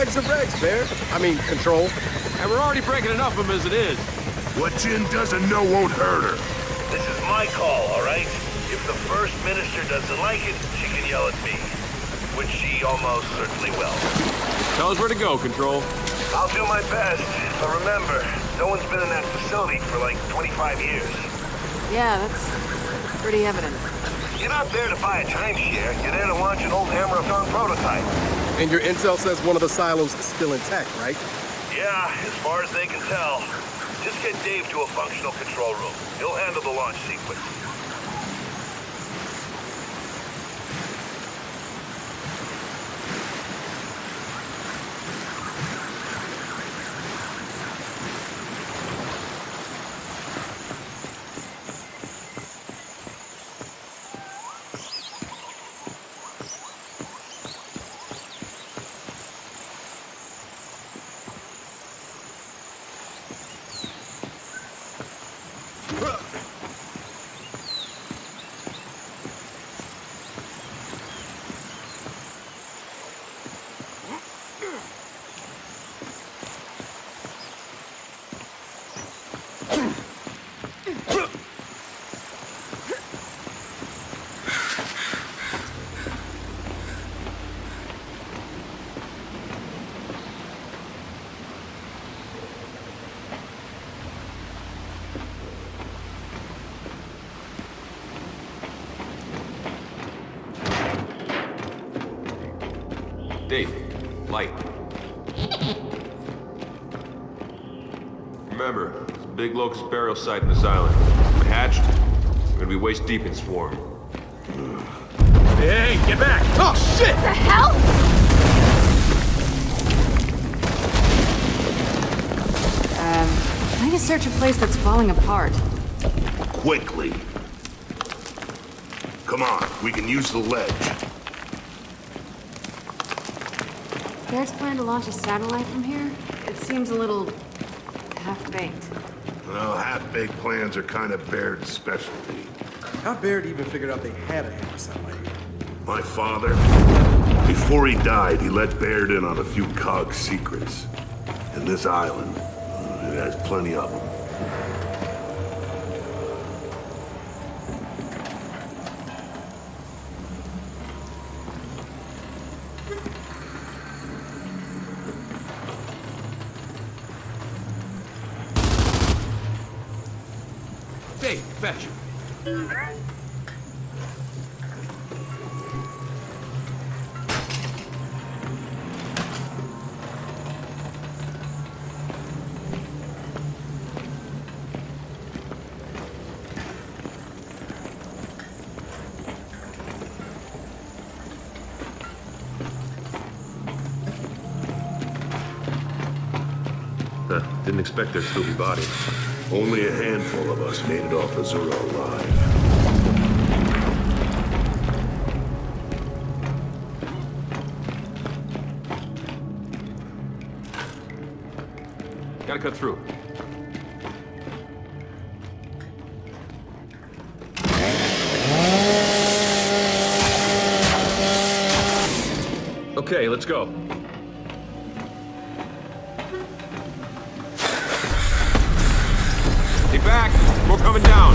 Regs are regs, Bear. I mean, control. And we're already breaking enough of them as it is. What Jin doesn't know won't hurt her. This is my call, all right? If the First Minister doesn't like it, she can yell at me. Which she almost certainly will. Tell us where to go, Control. I'll do my best. But remember, no one's been in that facility for like 25 years. Yeah, that's pretty evident. You're not there to buy a timeshare. You're there to launch an old hammer-of-dawn prototype. And your intel says one of the silos is still intact, right? Yeah, as far as they can tell. Just get Dave to a functional control room. He'll handle the launch sequence. Dave, light. Remember, it's a big locust burial site in this island. If we're hatched, we're gonna be waist deep in swarm. Hey, get back! Oh, shit! The hell? I need to search a place that's falling apart. Quickly. Come on, we can use the ledge. Bear's plan to launch a satellite from here? It seems a little half-baked. Well, half-baked plans are kind of Baird's specialty. How Baird even figured out they had a hammer satellite here? My father, before he died, he let Baird in on a few COG secrets. And this island, it has plenty of them. Dave, fetch. Didn't expect there'd still be bodies. Only a handful of us made it off Azura alive. Gotta cut through. Okay, let's go. Stay back! More coming down!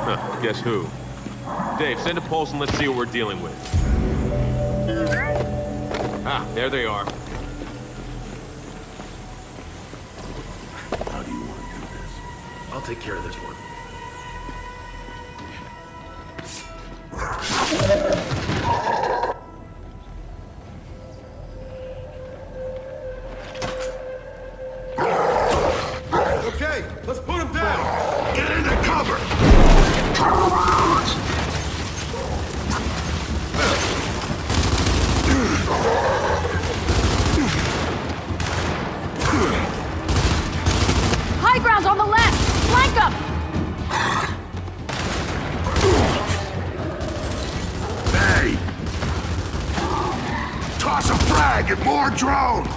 Huh, guess who? Dave, send a pulse and let's see what we're dealing with. Ah, there they are. How do you want to do this? I'll take care of this one. Okay, let's put him down! Get into cover! High ground on the left! Flank them! Hey! Toss him! flag and more drones!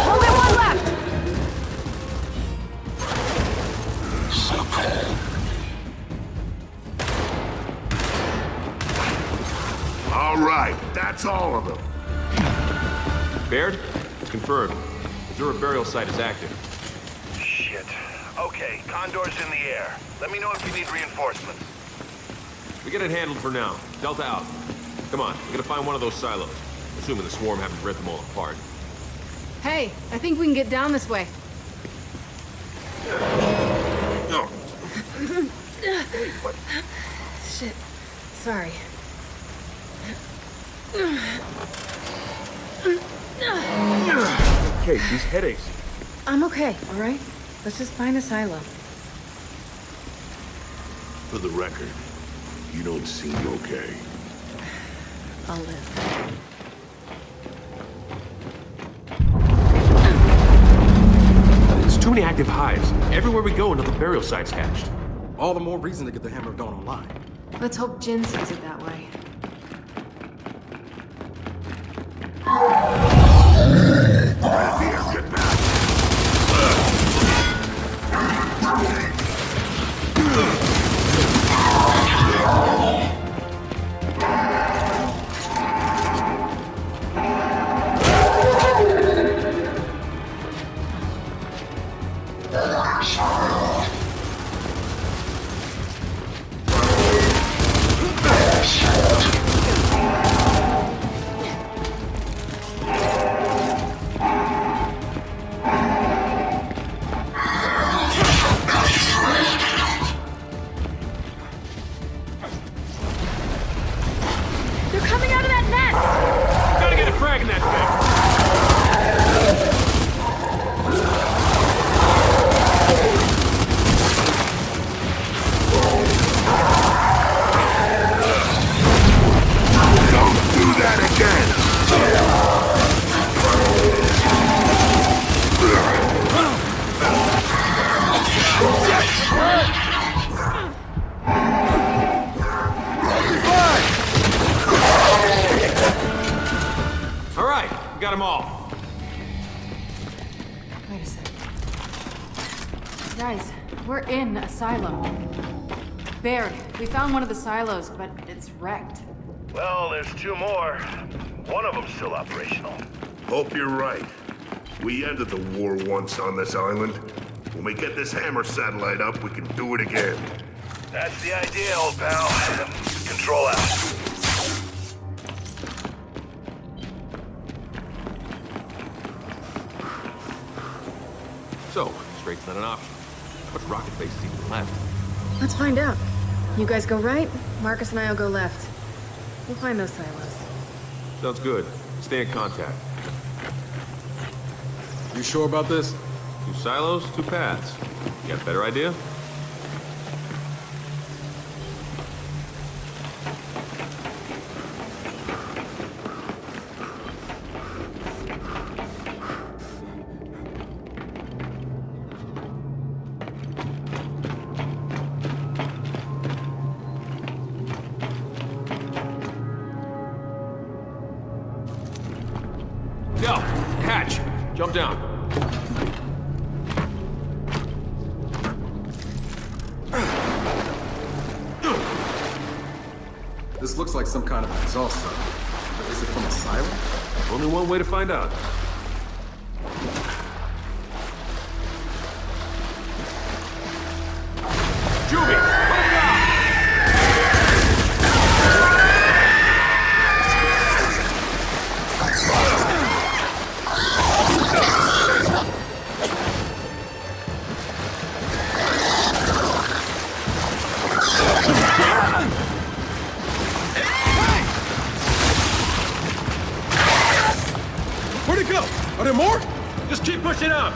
Only one left! All right, that's all of them. Baird? It's confirmed. Zero burial site is active. Shit. Okay, Condor's in the air. Let me know if you need reinforcements. We get it handled for now. Delta out. Come on, we're gonna find one of those silos. Assuming the swarm haven't ripped them all apart. Hey, I think we can get down this way. No. Shit. Sorry. Kate, these headaches. I'm okay, all right? Let's just find a silo. For the record, you don't seem okay. I'll live. There's too many active hives. Everywhere we go, another burial site's hatched. All the more reason to get the Hammer of Dawn online. Let's hope Jin sees it that way. Right here, get back. They're coming out of that nest! Gotta get a frag in that thing! Don't do that again! All right, we got them all. Wait a sec. Guys, we're in a silo. Baird, we found one of the silos, but it's wrecked. Well, there's two more. One of them's still operational. Hope you're right. We ended the war once on this island. When we get this Hammer satellite up, we can do it again. That's the idea, old pal. Control out. So, straight's not an option. How much rocket base is even left? Let's find out. You guys go right, Marcus and I will go left. We'll find those silos. Sounds good. Stay in contact. You sure about this? 2 silos, 2 paths. You got a better idea? Go! Hatch! Jump down. This looks like some kind of exhaust tunnel. Is it from a silo? Only one way to find out. Juby! Let him go! Where'd it go? Are there more? Just keep pushing up!